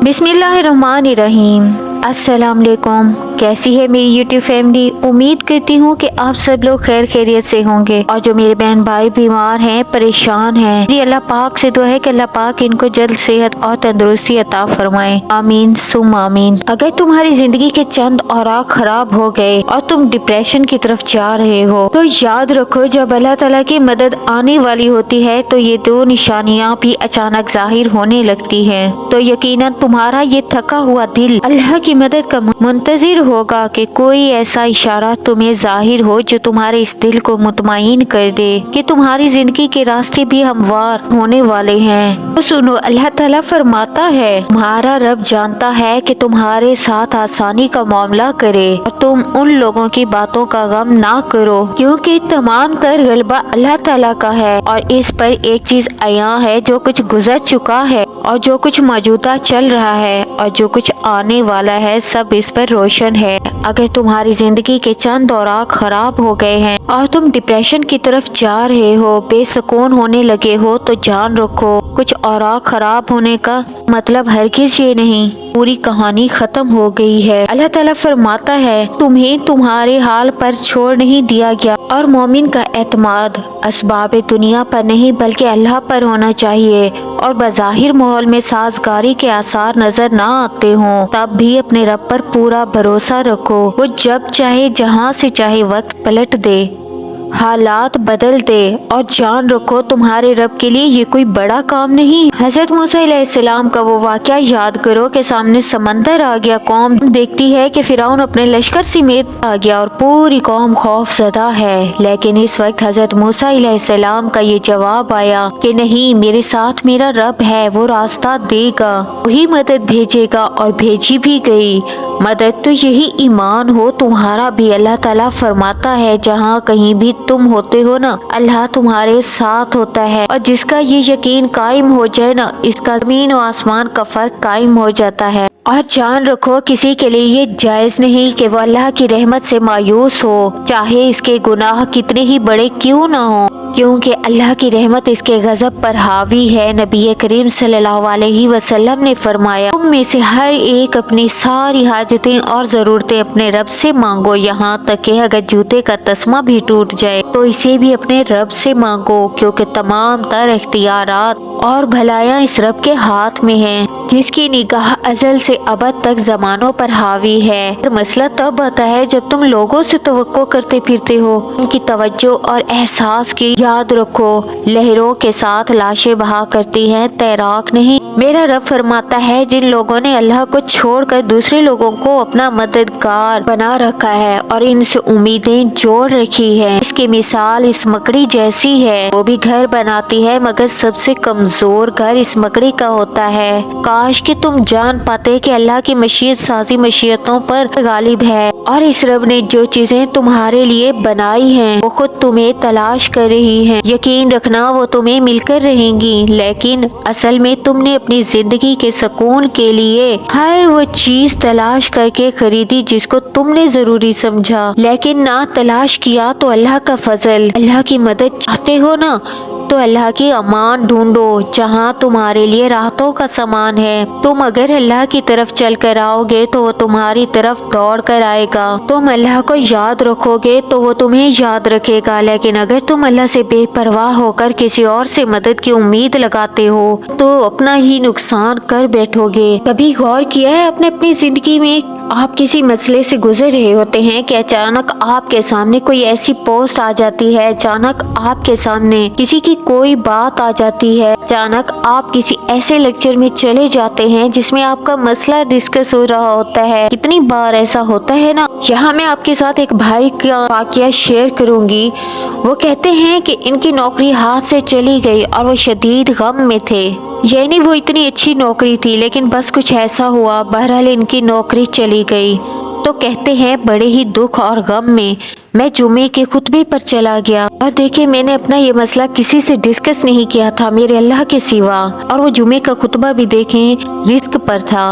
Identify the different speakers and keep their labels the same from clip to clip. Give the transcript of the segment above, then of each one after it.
Speaker 1: बिस्मिल्लाहिर्रहमानिर्रहीम। अस्सलाम वालेकुम। कैसी है मेरी यूट्यूब फैमिली? उम्मीद करती हूँ कि आप सब लोग खैर खैरियत से होंगे। और जो मेरे बहन भाई बीमार हैं, परेशान हैं, मेरी अल्लाह पाक से दुआ है कि अल्लाह पाक इनको जल्द सेहत और तंदुरुस्ती अता फरमाए। आमीन सुम आमीन। अगर तुम्हारी जिंदगी के चंद औराक खराब हो गए और तुम डिप्रेशन की तरफ जा रहे हो तो याद रखो, जब अल्लाह ताला की मदद आने वाली होती है तो ये दो निशानियाँ भी अचानक जाहिर होने लगती है। तो यकीनन तुम्हारा ये थका हुआ दिल अल्लाह की मदद का मुंतजिर होगा कि कोई ऐसा इशारा तुम्हें जाहिर हो जो तुम्हारे इस दिल को मुतमईन कर दे कि तुम्हारी जिंदगी के रास्ते भी हमवार होने वाले हैं। तो सुनो, अल्लाह ताला फरमाता है, तुम्हारा रब जानता है कि तुम्हारे साथ आसानी का मामला करे और तुम उन लोगों की बातों का गम ना करो, क्योंकि तमाम तर गलबा अल्लाह ताला का है। और इस पर एक चीज आया है, जो कुछ गुजर चुका है और जो कुछ मौजूदा चल रहा है और जो कुछ आने वाला है, सब इस पर रोशन है। अगर तुम्हारी जिंदगी के चंद औराक खराब हो गए हैं और तुम डिप्रेशन की तरफ जा रहे हो, बेसुकून होने लगे हो, तो जान रखो, कुछ औराक खराब होने का मतलब हरगिज ये नहीं पूरी कहानी खत्म हो गई है। अल्लाह ताला फरमाता है, तुम्हें तुम्हारे हाल पर छोड़ नहीं दिया गया और मोमिन का एतमाद असबाब दुनिया पर नहीं बल्कि अल्लाह पर होना चाहिए। और बज़ाहिर माहौल में साजगारी के आसार नजर ना आते हों, तब भी अपने रब पर पूरा भरोसा रखो। वो जब चाहे जहाँ से चाहे वक्त पलट दे, हालात बदल दे। और जान रखो, तुम्हारे रब के लिए ये कोई बड़ा काम नहीं। हजरत मूसा अलैहिस्सलाम का वो वाक़या याद करो कि सामने समंदर आ गया, कौम देखती है कि फिरौन अपने लश्कर समेत आ गया और पूरी कौम खौफज़दा है। लेकिन इस वक्त हजरत मूसा अलैहिस्सलाम का ये जवाब आया कि नहीं, मेरे साथ मेरा रब है, वो रास्ता देगा, वही मदद भेजेगा। और भेजी भी गई मदद। तो यही ईमान हो तुम्हारा भी। अल्लाह ताला फरमाता है, जहाँ कहीं भी तुम होते हो ना, अल्लाह तुम्हारे साथ होता है। और जिसका ये यकीन कायम हो जाए ना, इसका जमीन और आसमान का फर्क कायम हो जाता है। और जान रखो, किसी के लिए ये जायज नहीं कि वो अल्लाह की रहमत से मायूस हो, चाहे इसके गुनाह कितने ही बड़े क्यों ना हो, क्योंकि अल्लाह की रहमत इसके गजब पर हावी है। नबी करीम सल्लल्लाहु अलैहि वसल्लम ने फरमाया, तुम में से हर एक अपनी सारी हाजतें और ज़रूरतें अपने रब से मांगो, यहाँ तक कि अगर जूते का तस्मा भी टूट जाए तो इसे भी अपने रब से मांगो, क्योंकि तमाम तर इख्तियारात और भलायां इस रब के हाथ में हैं, जिसकी निगाह अजल से अबद तक जमानों पर हावी है। मसला तब आता है जब तुम लोगों से तवक्को करते फिरते हो, उनकी तवज्जो और एहसास की। याद रखो, लहरों के साथ लाशें बहा करती हैं, तैराक नहीं। मेरा रब फरमाता है, जिन लोगों ने अल्लाह को छोड़कर दूसरे लोगों को अपना मददगार बना रखा है और इनसे उम्मीदें जोड़ रखी है, इसकी मिसाल इस मकड़ी जैसी है। वो भी घर बनाती है, मगर सबसे कमजोर घर इस मकड़ी का होता है। काश कि तुम जान पाते कि अल्लाह की मशीयत साजी मशीयतों पर गालिब है, और इस रब ने जो चीजें तुम्हारे लिए बनाई हैं वो खुद तुम्हें तलाश कर रही हैं। यकीन रखना, वो तुम्हें मिलकर रहेंगी, लेकिन असल में तुमने अपनी जिंदगी के सुकून के लिए हर वो चीज तलाश करके खरीदी जिसको तुमने जरूरी समझा, लेकिन ना तलाश किया। तो अल्लाह का फजल, अल्लाह की मदद चाहते हो ना, तो अल्लाह की अमान ढूंढो, जहाँ तुम्हारे लिए राहतों का सामान है। तुम अगर अल्लाह की तरफ चल कर आओगे तो वो तुम्हारी तरफ दौड़ कर आएगा। तुम अल्लाह को याद रखोगे तो वो तुम्हें याद रखेगा। लेकिन अगर तुम अल्लाह से बेपरवाह होकर किसी और से मदद की उम्मीद लगाते हो तो अपना ही नुकसान कर बैठोगे। कभी गौर किया है आपने अपनी जिंदगी में, आप किसी मसले से गुजर रहे होते हैं कि अचानक आपके सामने कोई ऐसी पोस्ट आ जाती है, अचानक आपके सामने किसी की कोई बात आ जाती है, अचानक आप किसी ऐसे लेक्चर में चले जाते हैं जिसमें आपका मसला डिस्कस हो रहा होता है। कितनी बार ऐसा होता है ना। यहाँ मैं आपके साथ एक भाई का वाकया शेयर करूंगी। वो कहते हैं कि इनकी नौकरी हाथ से चली गई और वो शदीद गम में थे। यानी वो इतनी अच्छी नौकरी थी, लेकिन बस कुछ ऐसा हुआ, बहरहाल इनकी नौकरी चली गई। तो कहते हैं, बड़े ही दुख और गम में मैं जुमे के खुतबे पर चला गया और देखिए, मैंने अपना ये मसला किसी से डिस्कस नहीं किया था मेरे अल्लाह के सिवा। और वो जुमे का खुतबा भी देखें रिस्क पर था,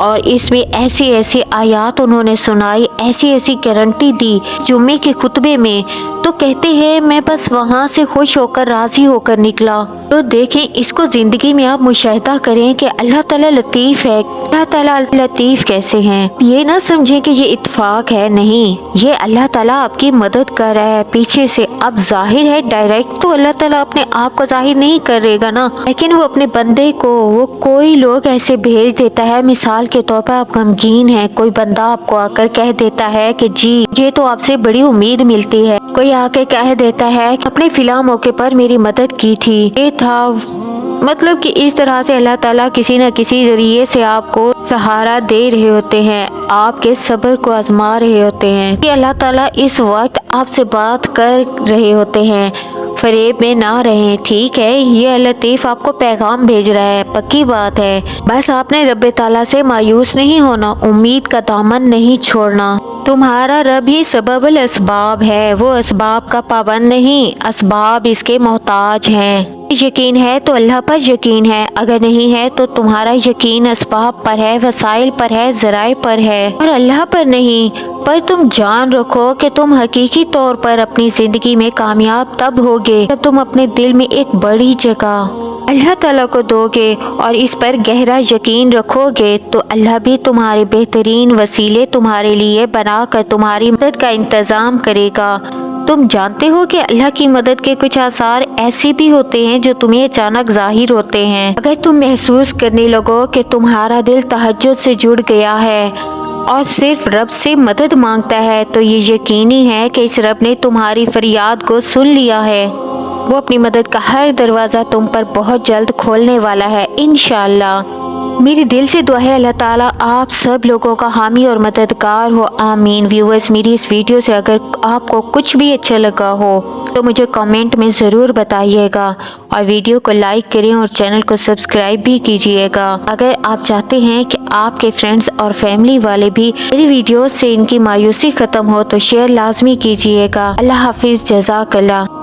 Speaker 1: और इसमें ऐसी ऐसी आयात उन्होंने सुनाई, ऐसी ऐसी गारंटी दी जुमे के खुतबे में। तो कहते हैं, मैं बस वहाँ से खुश होकर राजी होकर निकला। तो देखें, इसको जिंदगी में आप मुशाहिदा करें कि अल्लाह ताला लतीफ़ है, اللہ تعالیٰ لطیف کیسے ہیں؟ یہ نہ سمجھیں کہ یہ اتفاق ہے، نہیں، یہ اللہ تعالیٰ آپ کی مدد کر رہا ہے پیچھے سے۔ اب ظاہر ہے ڈائریکٹ تو اللہ تعالیٰ اپنے آپ کو ظاہر نہیں کرے گا نا، لیکن وہ اپنے بندے کو وہ کوئی لوگ ایسے بھیج دیتا ہے۔ مثال کے طور پر آپ غمگین ہیں، کوئی بندہ آپ کو آ کر کہہ دیتا ہے کہ جی یہ تو آپ سے بڑی امید ملتی ہے، کوئی آ کے کہہ دیتا ہے کہ اپنے فلاں موقع پر میری مدد کی تھی، یہ تھا، مطلب کہ اس طرح سے اللہ تعالیٰ کسی نہ کسی ذریعے سے آپ کو سہارا دے رہے ہوتے ہیں، آپ کے صبر کو آزما رہے ہوتے ہیں کہ اللہ تعالیٰ اس وقت آپ سے بات کر رہے ہوتے ہیں۔ فریب میں نہ رہیں، ٹھیک ہے؟ یہ لطیف آپ کو پیغام بھیج رہا ہے، پکی بات ہے۔ بس آپ نے رب تعالیٰ سے مایوس نہیں ہونا، امید کا دامن نہیں چھوڑنا۔ تمہارا رب ہی سبب الاسباب ہے، وہ اسباب کا پابند نہیں، اسباب اس کے محتاج ہیں۔ یقین ہے تو اللہ پر یقین ہے، اگر نہیں ہے تو تمہارا یقین اسباب پر ہے، وسائل پر ہے، ذرائع پر ہے، اور اللہ پر نہیں۔ پر تم جان رکھو کہ تم حقیقی طور پر اپنی زندگی میں کامیاب تب ہوگے جب تم اپنے دل میں ایک بڑی جگہ اللہ تعالیٰ کو دو گے اور اس پر گہرا یقین رکھو گے، تو اللہ بھی تمہارے بہترین وسیلے تمہارے لیے بنا کر تمہاری مدد کا انتظام کرے گا۔ تم جانتے ہو کہ اللہ کی مدد کے کچھ آثار ایسے بھی ہوتے ہیں جو تمہیں اچانک ظاہر ہوتے ہیں۔ اگر تم محسوس کرنے لگو کہ تمہارا دل تہجد سے جڑ گیا ہے اور صرف رب سے مدد مانگتا ہے، تو یہ یقینی ہے کہ اس رب نے تمہاری فریاد کو سن لیا ہے۔ وہ اپنی مدد کا ہر دروازہ تم پر بہت جلد کھولنے والا ہے انشاءاللہ۔ میری دل سے دعا ہے اللہ تعالیٰ آپ سب لوگوں کا حامی اور مددگار ہو، آمین۔ ویورز، میری اس ویڈیو سے اگر آپ کو کچھ بھی اچھا لگا ہو تو مجھے کمنٹ میں ضرور بتائیے گا، اور ویڈیو کو لائک کریں اور چینل کو سبسکرائب بھی کیجیے گا۔ اگر آپ چاہتے ہیں کہ آپ کے فرینڈز اور فیملی والے بھی میری ویڈیوز سے ان کی مایوسی ختم ہو تو شیئر لازمی کیجیے گا۔ اللہ حافظ، جزاک اللہ۔